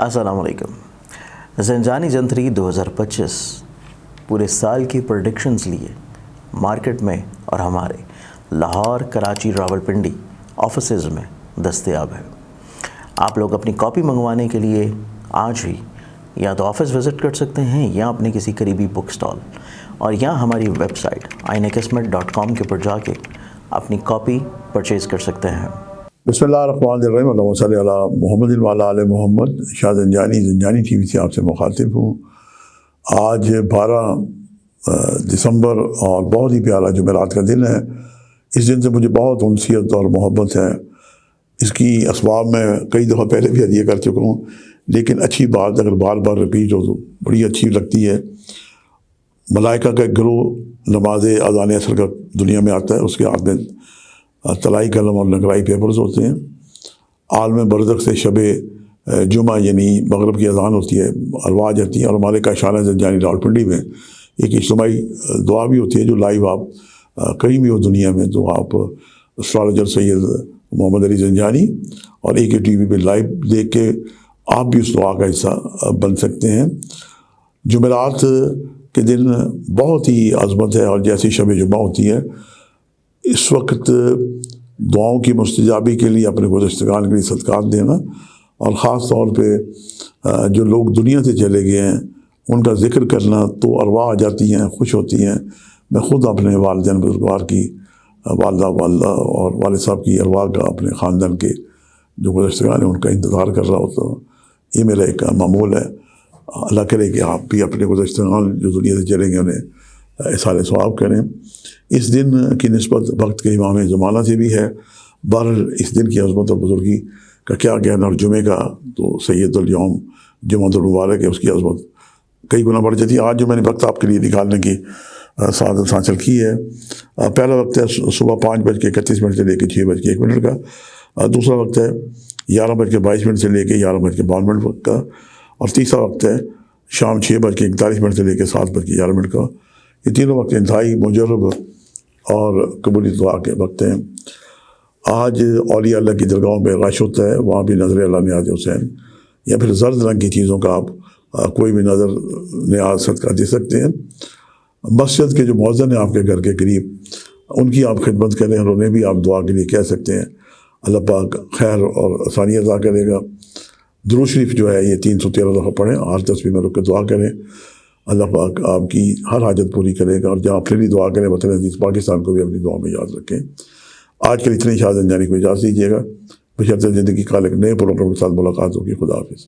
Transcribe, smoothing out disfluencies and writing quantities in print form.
السلام علیکم۔ زنجانی جنتری 2025 پورے سال کی پریڈکشنز لیے مارکیٹ میں اور ہمارے لاہور، کراچی، راولپنڈی آفیسز میں دستیاب ہے۔ آپ لوگ اپنی کاپی منگوانے کے لیے آج ہی یا تو آفس وزٹ کر سکتے ہیں یا اپنے کسی قریبی بک سٹال، اور یا ہماری ویب سائٹ ainakismat.com کے پر جا کے اپنی کاپی پرچیز کر سکتے ہیں۔ بسم اللہ الرحمن الرحیم، اللہم صلی علی محمد وعلی آل محمد۔ شاہ زنجانی ٹی وی سے آپ سے مخاطب ہوں۔ آج 12 دسمبر اور بہت ہی پیارا جمعرات کا دن ہے۔ اس دن سے مجھے بہت انسیت اور محبت ہے۔ اس کی اسباب میں کئی دفعہ پہلے بھی ہدیہ کر چکا ہوں، لیکن اچھی بات اگر بار بار رپیٹ ہو تو بڑی اچھی لگتی ہے۔ ملائکہ کا ایک گروہ نماز اذان عصر کا دنیا میں آتا ہے، اس کے ہاتھ میں طلائی قلم اور نگرائی پیپرز ہوتے ہیں۔ عالم برزخ سے شب جمعہ یعنی مغرب کی اذان ہوتی ہے، ارواح جاتی ہیں، اور ہمارے کاشانہ زنجانی راولپنڈی میں ایک اجتماعی دعا بھی ہوتی ہے جو لائیو آپ کہیں بھی ہو دنیا میں تو آپ اسٹرالوجر سید محمد علی زنجانی اور ٹی وی پہ لائیو دیکھ کے آپ بھی اس دعا کا حصہ بن سکتے ہیں۔ جمعرات کے دن بہت ہی عظمت ہے، اور جیسی شب جمعہ ہوتی ہے اس وقت دعاؤں کی مستجابی کے لیے اپنے گزشتگان کے لیے صدقات دینا، اور خاص طور پہ جو لوگ دنیا سے چلے گئے ہیں ان کا ذکر کرنا تو ارواح آ جاتی ہیں، خوش ہوتی ہیں۔ میں خود اپنے والدین بزرگوار کی والدہ اور والد صاحب کی ارواح کا اپنے خاندان کے جو گزشتگان ہیں ان کا انتظار کر رہا ہوتا ہوں۔ یہ میرا ایک معمول ہے۔ اللہ کرے کہ آپ بھی اپنے گزشتگان جو دنیا سے چلیں گے انہیں احسان ثواب کریں۔ اس دن کی نسبت وقت کے امام زمانہ سے بھی ہے۔ بہرحال اس دن کی عظمت اور بزرگی کا کیا کہنا، اور جمعے کا تو سید الیوم جمعۃ المبارک ہے، اس کی عظمت کئی گنا بڑھ جاتی ہے۔ آج جو میں نے وقت آپ کے لیے نکالنے کی سعادت حاصل کی ہے، پہلا وقت ہے صبح 5:31 سے لے کے 6:01 کا، دوسرا وقت ہے 11:22 سے لے کے 11:52 کا، اور تیسرا وقت ہے شام 6:41 سے لے کے 7:11 کا۔ یہ تینوں وقت انتہائی مجرب اور قبولی دعا کے وقت ہیں۔ آج اولیاء اللہ کی درگاہوں پہ رش ہوتا ہے، وہاں بھی نظر اللہ نیاز حسین یا پھر زرد رنگ کی چیزوں کا آپ کوئی بھی نظر نیاز صدقہ دے سکتے ہیں۔ مسجد کے جو مؤذن ہیں آپ کے گھر کے قریب، ان کی آپ خدمت کریں اور انہیں بھی آپ دعا کے لیے کہہ سکتے ہیں۔ اللہ پاک خیر اور آسانی عطا کرے گا۔ درود شریف جو ہے یہ 313 دفعہ پڑھیں، 8 تسبیح میں رک کے دعا کریں۔ اللہ پاک آپ کی ہر حاجت پوری کرے گا، اور جہاں پھر بھی دعا کریں وطن عزیز پاکستان کو بھی اپنی دعا میں یاد رکھیں۔ آج کے لیے اتنے شاہ زنجانی کو اجازت دیجیے گا، بشرط زندگی کا ایک نئے پروگرام کے ساتھ ملاقات ہوگی۔ خدا حافظ۔